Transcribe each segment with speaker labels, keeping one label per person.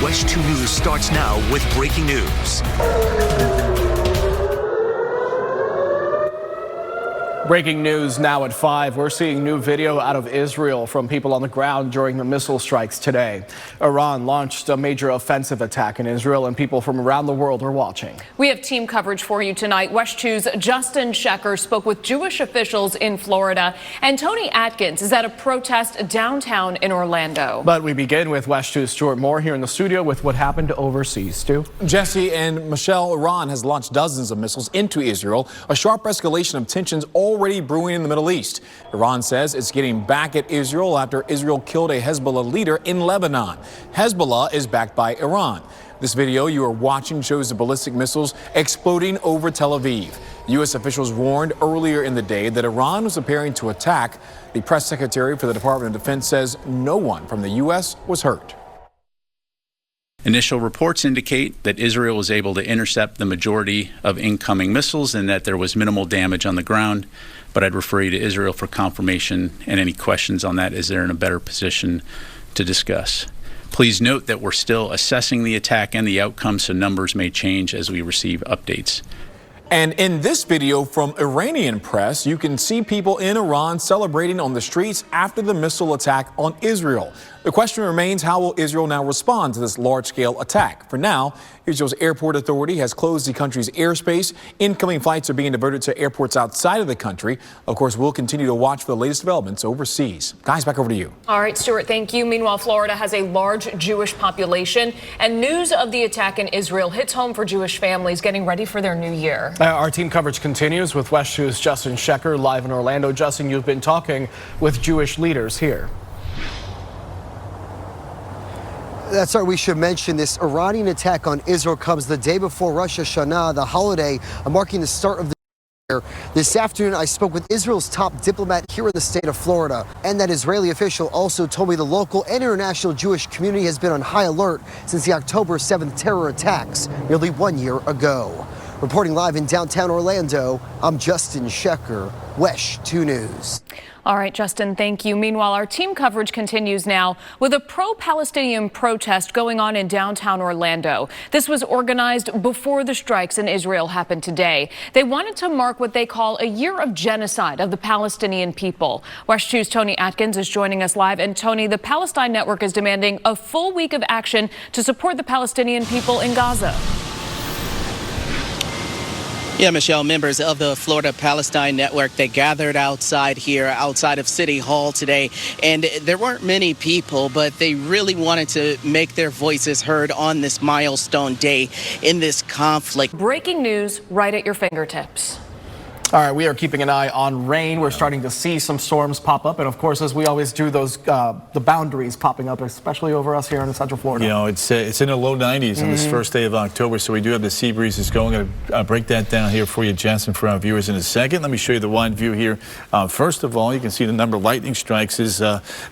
Speaker 1: WESH 2 News starts now with breaking news.
Speaker 2: Breaking news now at 5. We're seeing new video out of Israel from people on the ground during the missile strikes today. Iran launched a major offensive attack in Israel, and people from around the world are watching.
Speaker 3: We have team coverage for you tonight. WESH 2's Justin Shecker spoke with Jewish officials in Florida, and Tony Atkins is at a protest downtown in Orlando.
Speaker 2: But we begin with WESH 2's Stuart Moore here in the studio with what happened overseas. Stu?
Speaker 4: Jesse and Michelle, Iran has launched dozens of missiles into Israel, a sharp escalation of tensions already brewing in the Middle East. Iran says it's getting back at Israel after Israel killed a Hezbollah leader in Lebanon. Hezbollah is backed by Iran. This video you are watching shows the ballistic missiles exploding over Tel Aviv. U.S. officials warned earlier in the day that Iran was preparing to attack. The press secretary for the Department of Defense says no one from the U.S. was hurt.
Speaker 5: Initial reports indicate that Israel was able to intercept the majority of incoming missiles and that there was minimal damage on the ground. But I'd refer you to Israel for confirmation, and any questions on that as they're in a better position to discuss. Please note that we're still assessing the attack and the outcome, so numbers may change as we receive updates.
Speaker 4: And in this video from Iranian press, you can see people in Iran celebrating on the streets after the missile attack on Israel. The question remains, how will Israel now respond to this large-scale attack? For now, Israel's airport authority has closed the country's airspace. Incoming flights are being diverted to airports outside of the country. Of course, we'll continue to watch for the latest developments overseas. Guys, back over to you.
Speaker 3: All right, Stuart, thank you. Meanwhile, Florida has a large Jewish population, and news of the attack in Israel hits home for Jewish families getting ready for their new year.
Speaker 2: Our team coverage continues with WESH 2's Justin Shecker live in Orlando. Justin, you've been talking with Jewish leaders here.
Speaker 6: That's right. We should mention this Iranian attack on Israel comes the day before Rosh Hashanah, the holiday marking the start of the year. This afternoon, I spoke with Israel's top diplomat here in the state of Florida. And that Israeli official also told me the local and international Jewish community has been on high alert since the October 7th terror attacks nearly 1 year ago. Reporting live in downtown Orlando, I'm Justin Shecker, WESH 2 News.
Speaker 3: All right, Justin, thank you. Meanwhile, our team coverage continues now with a pro-Palestinian protest going on in downtown Orlando. This was organized before the strikes in Israel happened today. They wanted to mark what they call a year of genocide of the Palestinian people. WESH 2's Tony Atkins is joining us live. And Tony, the Palestine Network is demanding a full week of action to support the Palestinian people in Gaza.
Speaker 7: Yeah, Michelle, members of the Florida Palestine Network, they gathered outside here, outside of City Hall today, and there weren't many people, but they really wanted to make their voices heard on this milestone day in this conflict.
Speaker 3: Breaking news right at your fingertips.
Speaker 2: All right, we are keeping an eye on rain. We're starting to see some storms pop up. And of course, as we always do, those the boundaries popping up, especially over us here in Central Florida.
Speaker 8: You know, it's in the low 90s on this first day of October. So we do have the sea breezes going. I'm going to break that down here for you, Jensen, for our viewers in a second. Let me show you the wide view here. First of all, you can see the number of lightning strikes is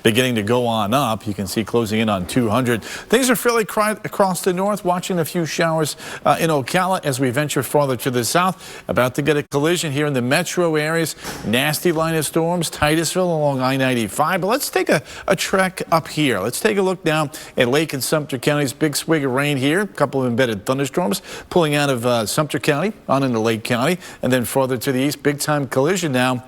Speaker 8: beginning to go on up. You can see closing in on 200. Things are fairly quiet across the north. Watching a few showers in Ocala as we venture farther to the south. About to get a collision here in the metro areas. Nasty line of storms, Titusville along I-95. But let's take a trek up here. Let's take a look down at Lake and Sumter counties. Big swig of rain here. A couple of embedded thunderstorms pulling out of Sumter County on into Lake County. And then farther to the east, big time collision now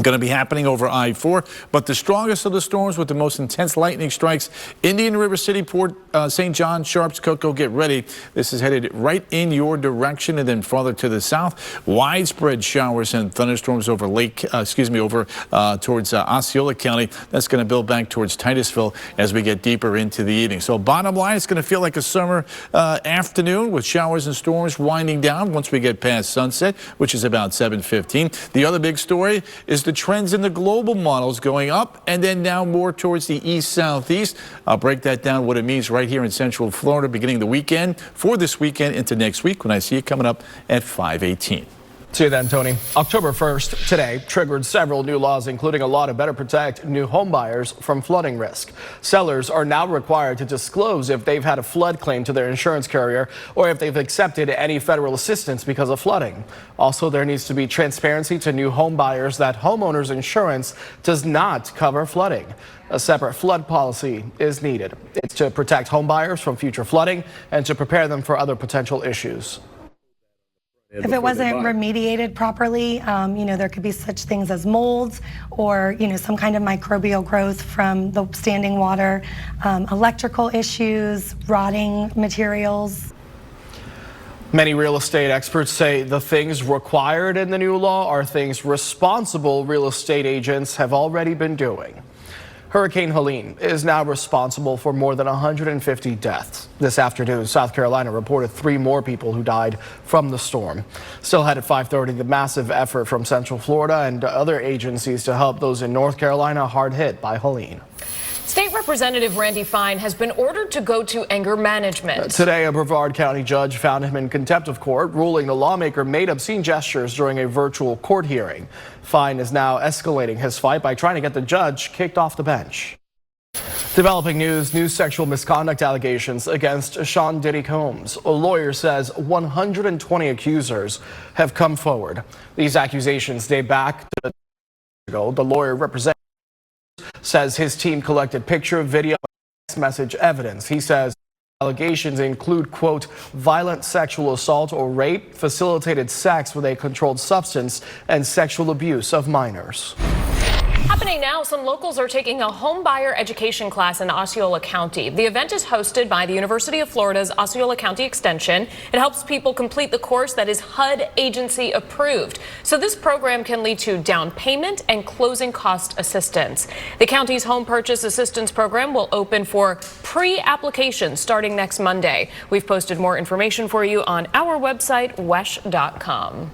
Speaker 8: going to be happening over I-4, but the strongest of the storms with the most intense lightning strikes, Indian River City, Port St. John, Sharps, Cocoa, get ready. This is headed right in your direction, and then farther to the south, widespread showers and thunderstorms over towards Osceola County. That's going to build back towards Titusville as we get deeper into the evening. So bottom line, it's going to feel like a summer afternoon with showers and storms winding down once we get past sunset, which is about 7:15. The other big story is the trends in the global models going up and then now more towards the east-southeast. I'll break that down, what it means right here in Central Florida beginning the weekend, for this weekend into next week when I see it coming up at 5:18.
Speaker 2: See you then, Tony. October 1st, today, triggered several new laws, including a law to better protect new home buyers from flooding risk. Sellers are now required to disclose if they've had a flood claim to their insurance carrier or if they've accepted any federal assistance because of flooding. Also, there needs to be transparency to new home buyers that homeowners insurance does not cover flooding. A separate flood policy is needed. It's to protect home buyers from future flooding and to prepare them for other potential issues.
Speaker 9: If it wasn't remediated properly, there could be such things as molds or, some kind of microbial growth from the standing water, electrical issues, rotting materials.
Speaker 2: Many real estate experts say the things required in the new law are things responsible real estate agents have already been doing. Hurricane Helene is now responsible for more than 150 deaths. This afternoon, South Carolina reported 3 more people who died from the storm. Still ahead at 5:30, the massive effort from Central Florida and other agencies to help those in North Carolina hard hit by Helene.
Speaker 3: State Representative Randy Fine has been ordered to go to anger management.
Speaker 2: Today, a Brevard County judge found him in contempt of court, ruling the lawmaker made obscene gestures during a virtual court hearing. Fine is now escalating his fight by trying to get the judge kicked off the bench. Developing news, new sexual misconduct allegations against Sean Diddy Combs. A lawyer says 120 accusers have come forward. These accusations date back to ago. The lawyer representing says his team collected picture, video, and text message evidence. He says allegations include, quote, violent sexual assault or rape, facilitated sex with a controlled substance, and sexual abuse of minors.
Speaker 3: Happening now, some locals are taking a home buyer education class in Osceola County. The event is hosted by the University of Florida's Osceola County Extension. It helps people complete the course that is HUD agency approved. So this program can lead to down payment and closing cost assistance. The county's home purchase assistance program will open for pre-application starting next Monday. We've posted more information for you on our website, WESH.com.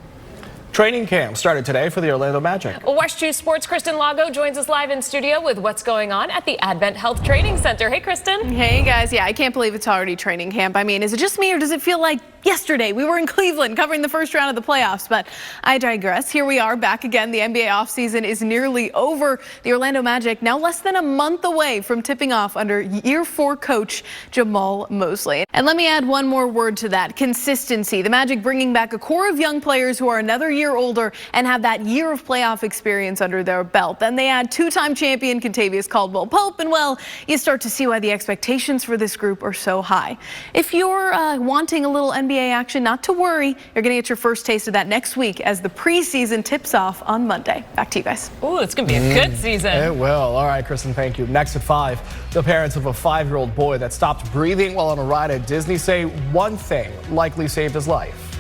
Speaker 2: Training camp started today for the Orlando Magic.
Speaker 3: WESH 2 Sports' Kristen Lago joins us live in studio with what's going on at the Advent Health Training Center. Hey, Kristen.
Speaker 10: Hey, guys. Yeah, I can't believe it's already training camp. I mean, is it just me or does it feel like yesterday we were in Cleveland covering the first round of the playoffs? But I digress. Here we are back again. The NBA offseason is nearly over. The Orlando Magic now less than a month away from tipping off under year 4 coach Jamal Mosley. And let me add one more word to that: consistency. The Magic bringing back a core of young players who are another year older and have that year of playoff experience under their belt. Then they add 2-time champion Kentavious Caldwell-Pope, and well, you start to see why the expectations for this group are so high. If you're wanting a little NBA action, not to worry. You're going to get your first taste of that next week as the preseason tips off on Monday. Back to you guys.
Speaker 3: Ooh, it's going to be a good season.
Speaker 2: It will. All right, Kristen, thank you. Next at 5, the parents of a 5-year-old boy that stopped breathing while on a ride at Disney say one thing likely saved his life.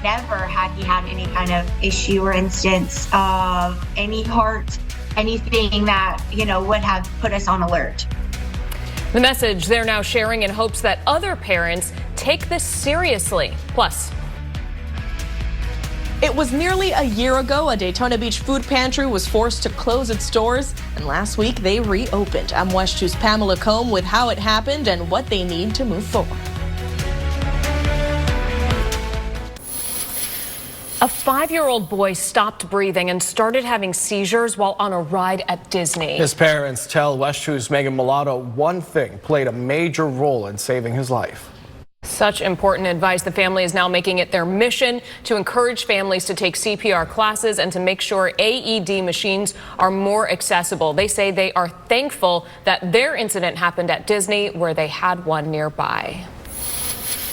Speaker 11: Never had he had any kind of issue or instance of any heart, anything that, would have put us on alert.
Speaker 3: The message they're now sharing in hopes that other parents take this seriously. Plus,
Speaker 12: it was nearly a year ago a Daytona Beach food pantry was forced to close its doors, and last week they reopened. I'm WESH 2's Pamela Combe with how it happened and what they need to move forward.
Speaker 3: a 5-year-old boy stopped breathing and started having seizures while on a ride at Disney.
Speaker 2: His parents tell WESH 2's Megan Mulatto one thing played a major role in saving his life.
Speaker 3: Such important advice. The family is now making it their mission to encourage families to take CPR classes and to make sure AED machines are more accessible. They say they are thankful that their incident happened at Disney, where they had one nearby.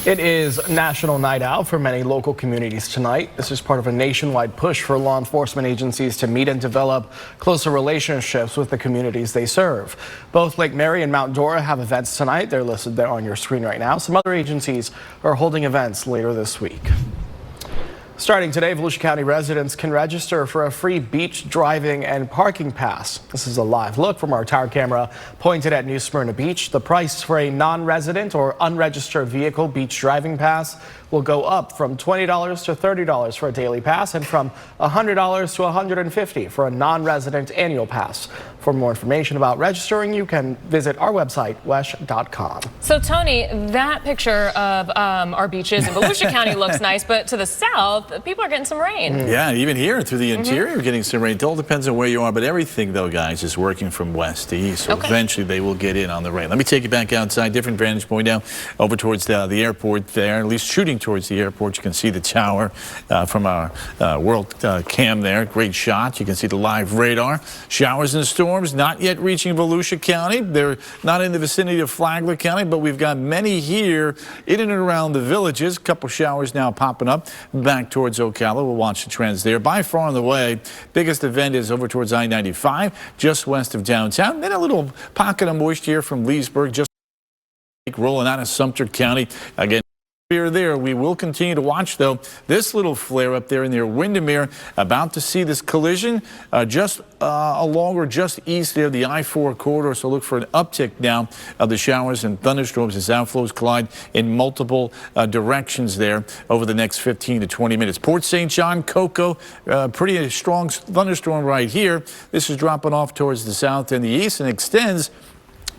Speaker 2: It is National Night Out for many local communities tonight. This is part of a nationwide push for law enforcement agencies to meet and develop closer relationships with the communities they serve. Both Lake Mary and Mount Dora have events tonight. They're listed there on your screen right now. Some other agencies are holding events later this week. Starting today, Volusia County residents can register for a free beach driving and parking pass. This is a live look from our tower camera pointed at New Smyrna Beach. The price for a non-resident or unregistered vehicle beach driving pass will go up from $20 to $30 for a daily pass and from $100 to $150 for a non-resident annual pass. For more information about registering, you can visit our website, WESH.com.
Speaker 3: So, Tony, that picture of our beaches in Volusia County looks nice, but to the south, people are getting some rain.
Speaker 8: Yeah, even here through the interior, getting some rain. It all depends on where you are, but everything, though, guys, is working from west to east. So eventually they will get in on the rain. Let me take you back outside, different vantage point now, over towards the airport there, at least shooting towards the airport. You can see the tower from our world cam there. Great shot. You can see the live radar. Showers and storms not yet reaching Volusia County. They're not in the vicinity of Flagler County, but we've got many here in and around the villages. A couple showers now popping up back towards Ocala. We'll watch the trends there. By far on the way, biggest event is over towards I-95, just west of downtown. Then a little pocket of moisture from Leesburg, just rolling out of Sumter County. Again, there. We will continue to watch, though, this little flare up there near Windermere. About to see this collision just along or just east there, the I-4 corridor. So look for an uptick now of the showers and thunderstorms as outflows collide in multiple directions there over the next 15 to 20 minutes. Port St. John, Cocoa, pretty strong thunderstorm right here. This is dropping off towards the south and the east and extends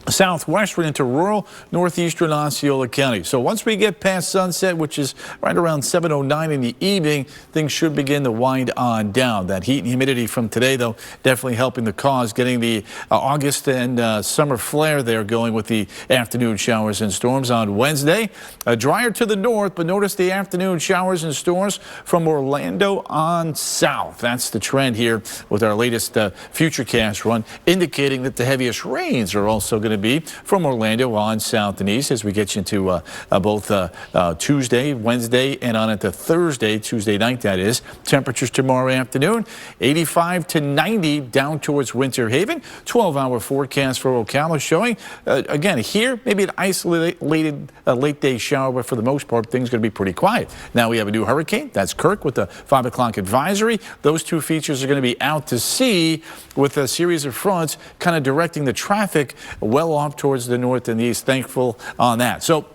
Speaker 8: southwestward into rural northeastern Osceola County. So once we get past sunset, which is right around 7:09 in the evening, things should begin to wind on down. That heat and humidity from today, though, definitely helping the cause, getting the August and summer flare there going with the afternoon showers and storms on Wednesday. Drier to the north, but notice the afternoon showers and storms from Orlando on south. That's the trend here with our latest Futurecast run, indicating that the heaviest rains are also going to be from Orlando on south and east as we get you into both Tuesday, Wednesday, and on into Thursday, Tuesday night, that is. Temperatures tomorrow afternoon, 85 to 90 down towards Winter Haven. 12-hour forecast for Ocala showing, again, here, maybe an isolated late day shower, but for the most part, things are going to be pretty quiet. Now we have a new hurricane. That's Kirk with the 5 o'clock advisory. Those two features are going to be out to sea with a series of fronts kind of directing the traffic well off towards the north and the east. Thankful on that. So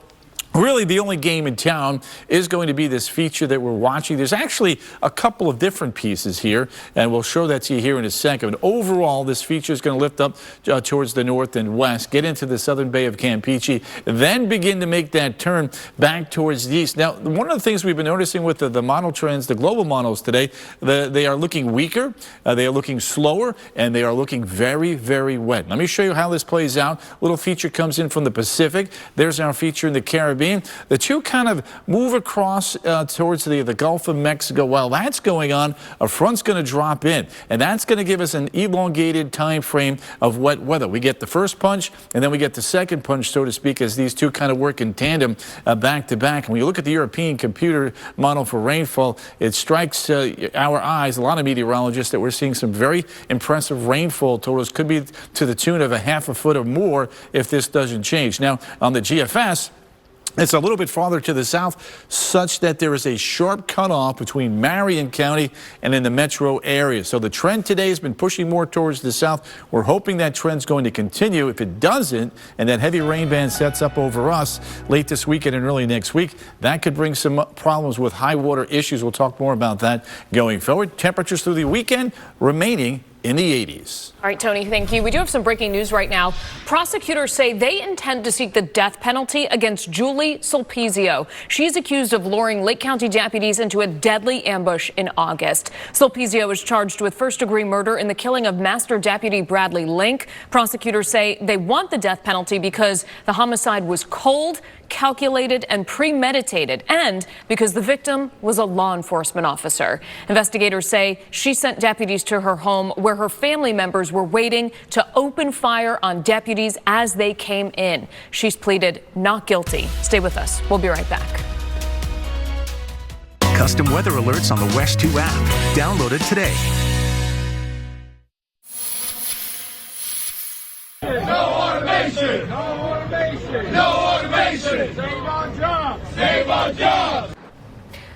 Speaker 8: really, the only game in town is going to be this feature that we're watching. There's actually a couple of different pieces here, and we'll show that to you here in a second. But overall, this feature is going to lift up towards the north and west, get into the southern bay of Campeche, then begin to make that turn back towards the east. Now, one of the things we've been noticing with the model trends, the global models today, they are looking weaker, they are looking slower, and they are looking very, very wet. Let me show you how this plays out. Little feature comes in from the Pacific. There's our feature in the Caribbean. The two kind of move across towards the Gulf of Mexico. While that's going on, a front's going to drop in, and that's going to give us an elongated time frame of wet weather. We get the first punch, and then we get the second punch, so to speak, as these two kind of work in tandem back to back. And when you look at the European computer model for rainfall, it strikes our eyes, a lot of meteorologists, that we're seeing some very impressive rainfall totals. Could be to the tune of a half a foot or more if this doesn't change. Now, on the GFS, it's a little bit farther to the south, such that there is a sharp cutoff between Marion County and in the metro area. So the trend today has been pushing more towards the south. We're hoping that trend's going to continue. If it doesn't, and that heavy rain band sets up over us late this weekend and early next week, that could bring some problems with high water issues. We'll talk more about that going forward. Temperatures through the weekend remaining in the 80s.
Speaker 3: All right, Tony, thank you. We do have some breaking news right now. Prosecutors say they intend to seek the death penalty against Julie Sulpizio. She's accused of luring Lake County deputies into a deadly ambush in August. Sulpizio is charged with first-degree murder in the killing of Master Deputy Bradley Link. Prosecutors say they want the death penalty because the homicide was cold, calculated, and premeditated, and because the victim was a law enforcement officer. Investigators say she sent deputies to her home where her family members were waiting to open fire on deputies as they came in. She's pleaded not guilty. Stay with us. We'll be right back.
Speaker 1: Custom weather alerts on the WESH 2 app. Download it today.
Speaker 13: No automation! No automation! No automation! Save our jobs! Save our jobs!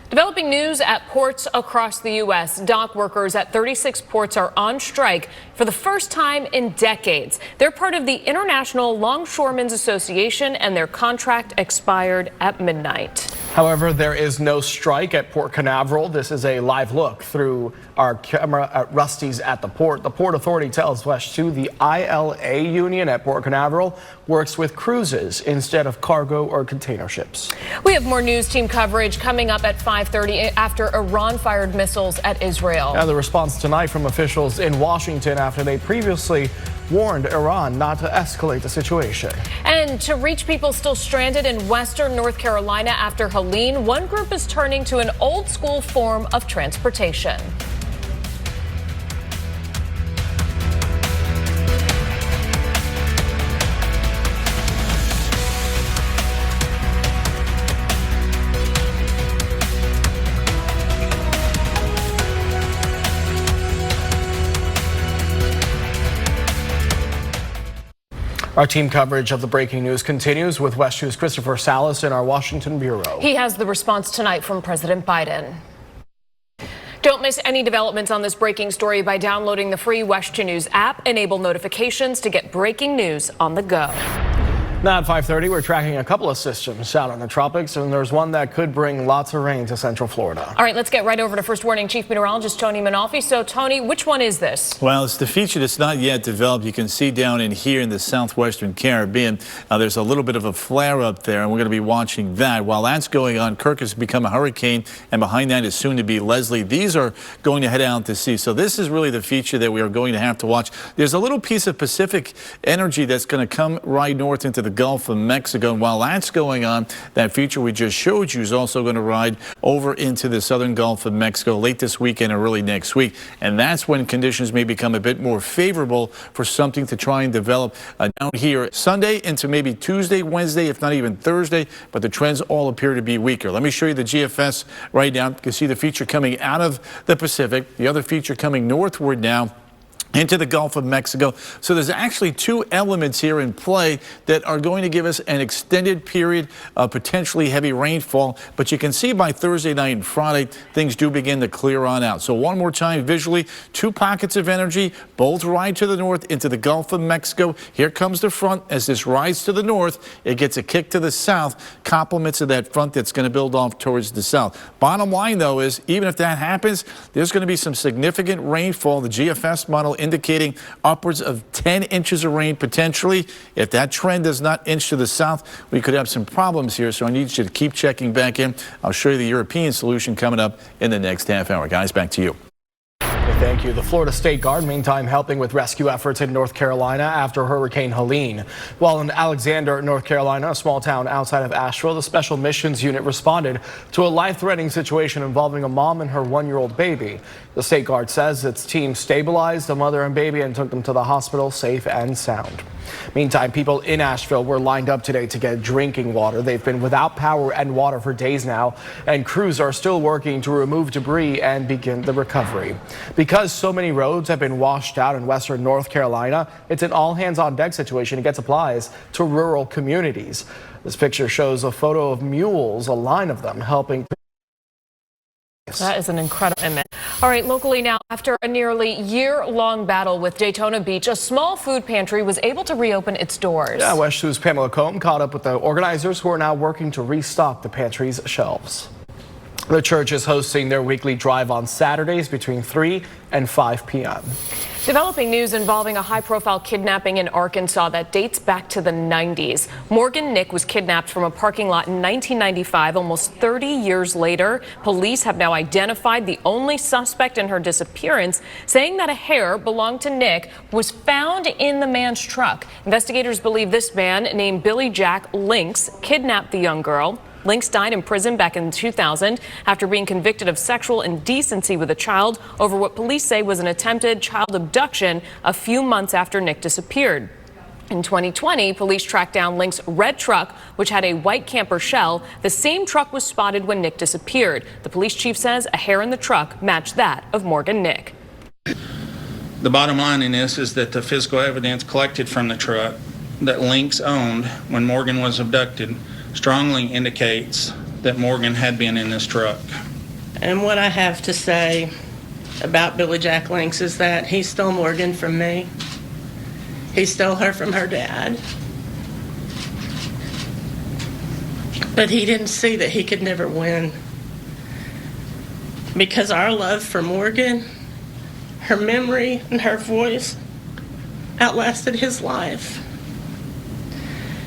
Speaker 3: Developing news at ports across the U.S. Dock workers at 36 ports are on strike for the first time in decades. They're part of the International Longshoremen's Association, and their contract expired at midnight.
Speaker 2: However, there is no strike at Port Canaveral. This is a live look through our camera at Rusty's at the port. The Port Authority tells WESH 2 the ILA union at Port Canaveral works with cruises instead of cargo or container ships.
Speaker 3: We have more news team coverage coming up at 5:30 after Iran fired missiles at Israel.
Speaker 2: Now the response tonight from officials in Washington after they previously warned Iran not to escalate the situation.
Speaker 3: And to reach people still stranded in western North Carolina after Helene, one group is turning to an old school form of transportation.
Speaker 2: Our team coverage of the breaking news continues with WESH 2's Christopher Salas in our Washington bureau.
Speaker 3: He has the response tonight from President Biden. Don't miss any developments on this breaking story by downloading the free WESH 2 News app. Enable notifications to get breaking news on the go.
Speaker 2: Now at 5:30, we're tracking a couple of systems out in the tropics, and there's one that could bring lots of rain to central Florida.
Speaker 3: All right, let's get right over to First Warning Chief Meteorologist Tony Manalfi. So, Tony, which one is this?
Speaker 8: Well, it's the feature that's not yet developed. You can see down in here in the southwestern Caribbean, there's a little bit of a flare up there, and we're going to be watching that. While that's going on, Kirk has become a hurricane, and behind that is soon to be Leslie. These are going to head out to sea. So this is really the feature that we are going to have to watch. There's a little piece of Pacific energy that's going to come right north into the Gulf of Mexico. And while that's going on, that feature we just showed you is also going to ride over into the southern Gulf of Mexico late this weekend or early next week. And that's when conditions may become a bit more favorable for something to try and develop down here Sunday into maybe Tuesday, Wednesday, if not even Thursday. But the trends all appear to be weaker. Let me show you the GFS right now. You can see the feature coming out of the Pacific, the other feature coming northward now into the Gulf of Mexico. So there's actually two elements here in play that are going to give us an extended period of potentially heavy rainfall. But you can see by Thursday night and Friday, things do begin to clear on out. So one more time visually, two pockets of energy, both ride to the north into the Gulf of Mexico. Here comes the front. As this rides to the north, it gets a kick to the south, complements of that front that's going to build off towards the south. Bottom line, though, is even if that happens, there's going to be some significant rainfall. The GFS model indicating upwards of 10 inches of rain potentially. If that trend does not inch to the south, we could have some problems here. So I need you to keep checking back in. I'll show you the European solution coming up in the next half hour. Guys, back to you.
Speaker 2: Thank you. The Florida State Guard, meantime, helping with rescue efforts in North Carolina after Hurricane Helene. While in Alexander, North Carolina, a small town outside of Asheville, the Special Missions Unit responded to a life-threatening situation involving a mom and her one-year-old baby. The State Guard says its team stabilized the mother and baby and took them to the hospital safe and sound. Meantime, people in Asheville were lined up today to get drinking water. They've been without power and water for days now, and crews are still working to remove debris and begin the recovery. Because so many roads have been washed out in western North Carolina, it's an all-hands-on-deck situation. It gets applies to rural communities. This picture shows a photo of mules, a line of them, helping.
Speaker 3: That is an incredible image. All right, locally now, after a nearly year-long battle with Daytona Beach, a small food pantry was able to reopen its doors.
Speaker 2: Yeah, WESH 2's Pamela Combe caught up with the organizers who are now working to restock the pantry's shelves. The church is hosting their weekly drive on Saturdays between 3 and 5 p.m.
Speaker 3: Developing news involving a high-profile kidnapping in Arkansas that dates back to the 90s. Morgan Nick was kidnapped from a parking lot in 1995. Almost 30 years later, police have now identified the only suspect in her disappearance, saying that a hair belonged to Nick was found in the man's truck. Investigators believe this man, named Billy Jack Lynx, kidnapped the young girl. Lynx died in prison back in 2000 after being convicted of sexual indecency with a child over what police say was an attempted child abduction a few months after Nick disappeared. In 2020, police tracked down Lynx's red truck, which had a white camper shell. The same truck was spotted when Nick disappeared. The police chief says a hair in the truck matched that of Morgan Nick.
Speaker 14: The bottom line in this is that the physical evidence collected from the truck that Lynx owned when Morgan was abducted strongly indicates that Morgan had been in this truck.
Speaker 15: And what I have to say about Billy Jack Lynx is that he stole Morgan from me. He stole her from her dad. But he didn't see that he could never win. Because our love for Morgan, her memory and her voice outlasted his life.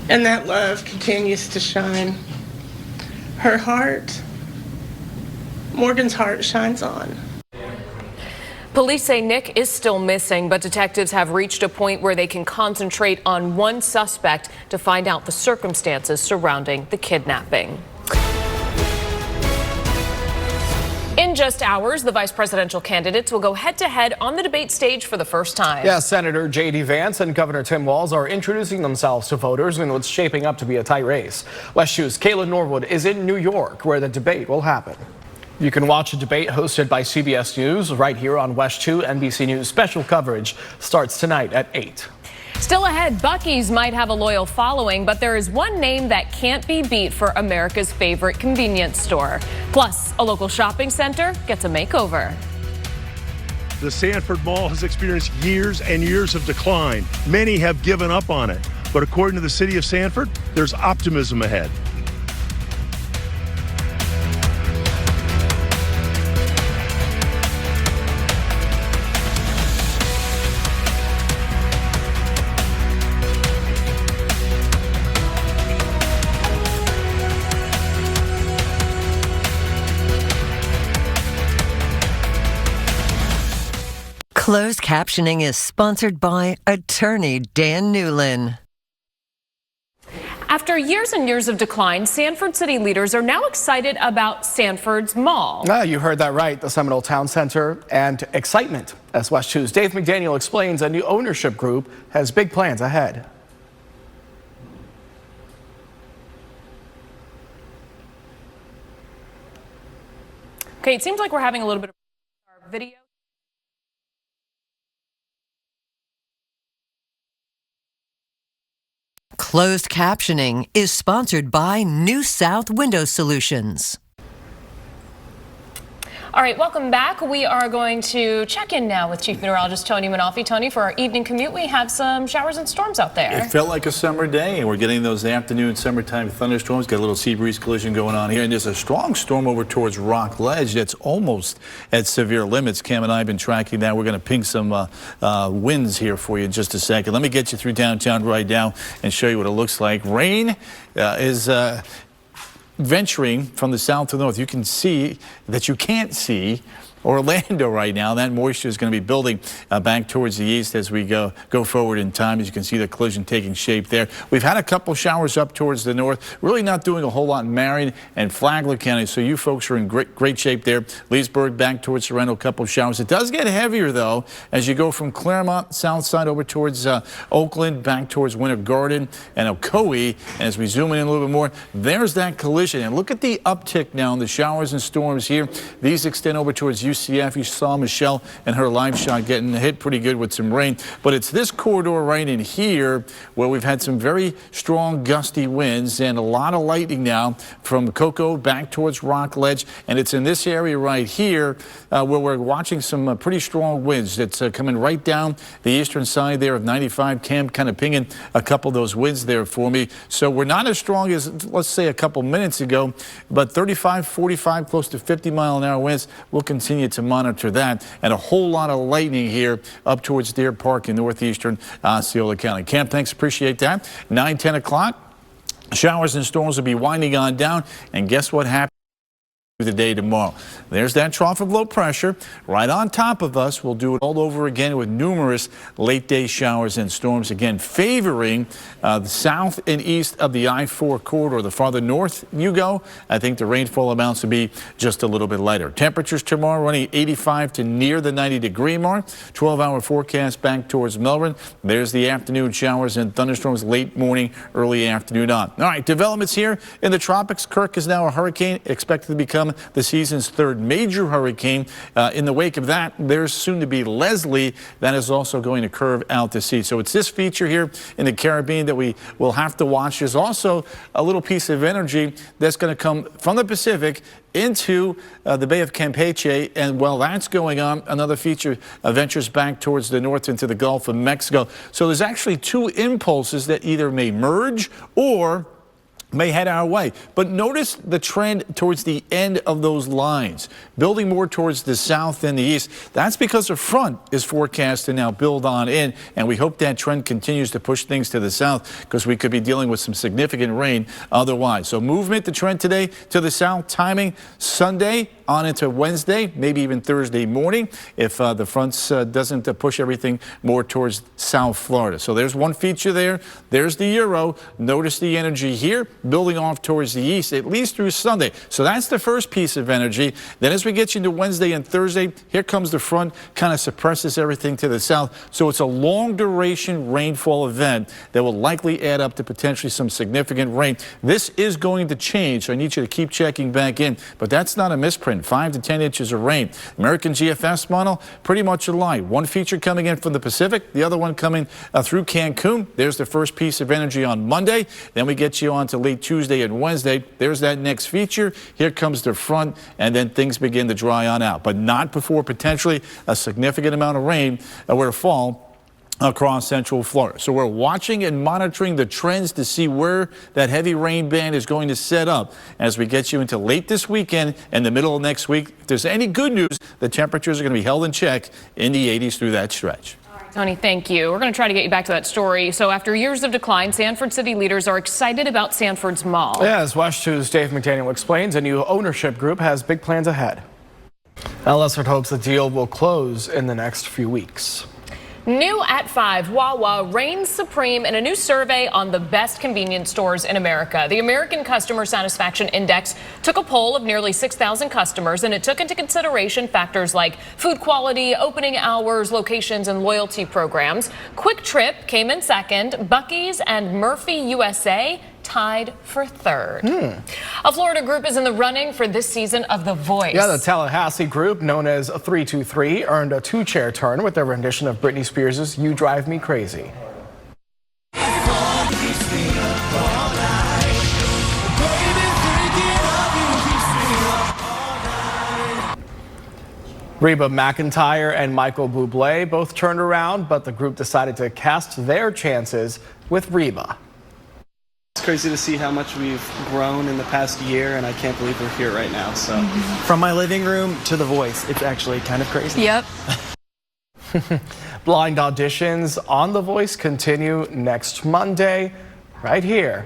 Speaker 15: And that love continues to shine. Her heart, Morgan's heart, shines on.
Speaker 3: Police say Nick is still missing, but detectives have reached a point where they can concentrate on one suspect to find out the circumstances surrounding the kidnapping. In just hours, the vice presidential candidates will go head-to-head on the debate stage for the first time.
Speaker 2: Yeah, Senator J.D. Vance and Governor Tim Walz are introducing themselves to voters in what's shaping up to be a tight race. WESH 2's Kayla Norwood is in New York, where the debate will happen. You can watch a debate hosted by CBS News right here on WESH 2. NBC News special coverage starts tonight at 8.
Speaker 3: Still ahead, Buc-ee's might have a loyal following, but there is one name that can't be beat for America's favorite convenience store. Plus, a local shopping center gets a makeover.
Speaker 16: The Sanford Mall has experienced years and years of decline. Many have given up on it. But according to the city of Sanford, there's optimism ahead.
Speaker 17: Closed captioning is sponsored by attorney Dan Newlin.
Speaker 3: After years and years of decline, Sanford city leaders are now excited about Sanford's mall.
Speaker 2: You heard that right, the Seminole Town Center, and excitement. As WESH 2's Dave McDaniel explains, a new ownership group has big plans ahead.
Speaker 3: Okay, it seems like we're having a little bit of our video.
Speaker 17: Closed captioning is sponsored by New South Window Solutions.
Speaker 3: All right, welcome back. We are going to check in now with Chief Meteorologist Tony Manolfi. Tony, for our evening commute, we have some showers and storms out there.
Speaker 8: It felt like a summer day, and we're getting those afternoon summertime thunderstorms. Got a little sea breeze collision going on here, and there's a strong storm over towards Rock Ledge that's almost at severe limits. Cam and I have been tracking that. We're going to ping some winds here for you in just a second. Let me get you through downtown right now and show you what it looks like. Rain is venturing from the south to the north. You can see that you can't see Orlando right now. That moisture is going to be building back towards the east as we go forward in time. As you can see, the collision taking shape there. We've had a couple showers up towards the north, really not doing a whole lot in Marion and Flagler County, so you folks are in great shape there. Leesburg back towards Sorrento, a couple of showers. It does get heavier though as you go from Claremont south side over towards Oakland, back towards Winter Garden and Ocoee. And as we zoom in a little bit more, there's that collision. And look at the uptick now in the showers and storms here. These extend over towards UCF. You saw Michelle and her live shot getting hit pretty good with some rain. But it's this corridor right in here where we've had some very strong gusty winds and a lot of lightning now from Cocoa back towards Rock Ledge. And it's in this area right here where we're watching some pretty strong winds. It's coming right down the eastern side there of 95. Cam kind of pinging a couple of those winds there for me. So we're not as strong as, let's say, a couple minutes ago, but 35, 45, close to 50-mile-an-hour winds. We'll continue to monitor that, and a whole lot of lightning here up towards Deer Park in northeastern Osceola County. Cam, thanks, appreciate that. 9, 10 o'clock, showers and storms will be winding on down, and guess what happens the day tomorrow? There's that trough of low pressure right on top of us. We'll do it all over again with numerous late day showers and storms, again favoring the south and east of the I-4 corridor. The farther north you go, I think the rainfall amounts will be just a little bit lighter. Temperatures tomorrow running 85 to near the 90-degree mark. 12-hour forecast back towards Melbourne. There's the afternoon showers and thunderstorms late morning, early afternoon on. All right, developments here in the tropics. Kirk is now a hurricane, expected to become the season's third major hurricane. In the wake of that, there's soon to be Leslie. That is also going to curve out to sea. So it's this feature here in the Caribbean that we will have to watch. There's also a little piece of energy that's going to come from the Pacific into the Bay of Campeche, and while that's going on, another feature ventures back towards the north into the Gulf of Mexico. So there's actually two impulses that either may merge or may head our way. But notice the trend towards the end of those lines, building more towards the south and the east. That's because a front is forecast to now build on in, and we hope that trend continues to push things to the south because we could be dealing with some significant rain otherwise. So movement, the trend today to the south, timing Sunday on into Wednesday, maybe even Thursday morning if the fronts doesn't push everything more towards South Florida. So there's one feature there. There's the Euro. Notice the energy here building off towards the east, at least through Sunday. So that's the first piece of energy. Then as we get into Wednesday and Thursday, here comes the front, kind of suppresses everything to the south. So it's a long duration rainfall event that will likely add up to potentially some significant rain. This is going to change, so I need you to keep checking back in. But that's not a misprint. 5 to 10 inches of rain. American GFS model, pretty much aligned. One feature coming in from the Pacific, the other one coming through Cancun. There's the first piece of energy on Monday. Then we get you on to late Tuesday and Wednesday. There's that next feature. Here comes the front, and then things begin to dry on out, but not before potentially a significant amount of rain were to fall across Central Florida. So we're watching and monitoring the trends to see where that heavy rain band is going to set up as we get you into late this weekend and the middle of next week. If there's any good news, the temperatures are going to be held in check in the 80s through that stretch.
Speaker 3: Tony, thank you. We're going to try to get you back to that story. So after years of decline, Sanford city leaders are excited about Sanford's mall.
Speaker 2: Yeah, as WESH 2's Dave McDaniel explains, a new ownership group has big plans ahead. Lessard hopes the deal will close in the next few weeks.
Speaker 3: New at 5, Wawa reigns supreme in a new survey on the best convenience stores in America. The American Customer Satisfaction Index took a poll of nearly 6,000 customers, and it took into consideration factors like food quality, opening hours, locations, and loyalty programs. Quick Trip came in second. Buc-ee's and Murphy USA tied for third. A Florida group is in the running for this season of The Voice.
Speaker 2: Yeah, the Tallahassee group, known as 323, earned a two-chair turn with their rendition of Britney Spears' You Drive Me Crazy. Reba McEntire and Michael Bublé both turned around, but the group decided to cast their chances with Reba.
Speaker 18: It's crazy to see how much we've grown in the past year, and I can't believe we're here right now. So,
Speaker 19: From my living room to The Voice, it's actually kind of crazy.
Speaker 3: Yep.
Speaker 2: Blind auditions on The Voice continue next Monday, right here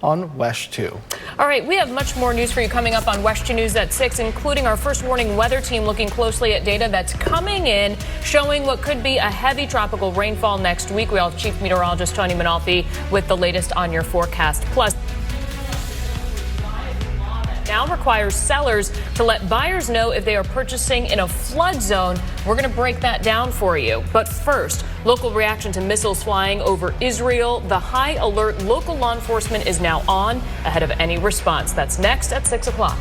Speaker 2: on WESH 2.
Speaker 3: All right, we have much more news for you coming up on WESH 2 News at 6, including our first warning weather team looking closely at data that's coming in, showing what could be a heavy tropical rainfall next week. We'll have Chief Meteorologist Tony Manalfi with the latest on your forecast. Plus, now requires sellers to let buyers know if they are purchasing in a flood zone. We're going to break that down for you. But first, local reaction to missiles flying over Israel. The high alert local law enforcement is now on ahead of any response. That's next at 6 o'clock.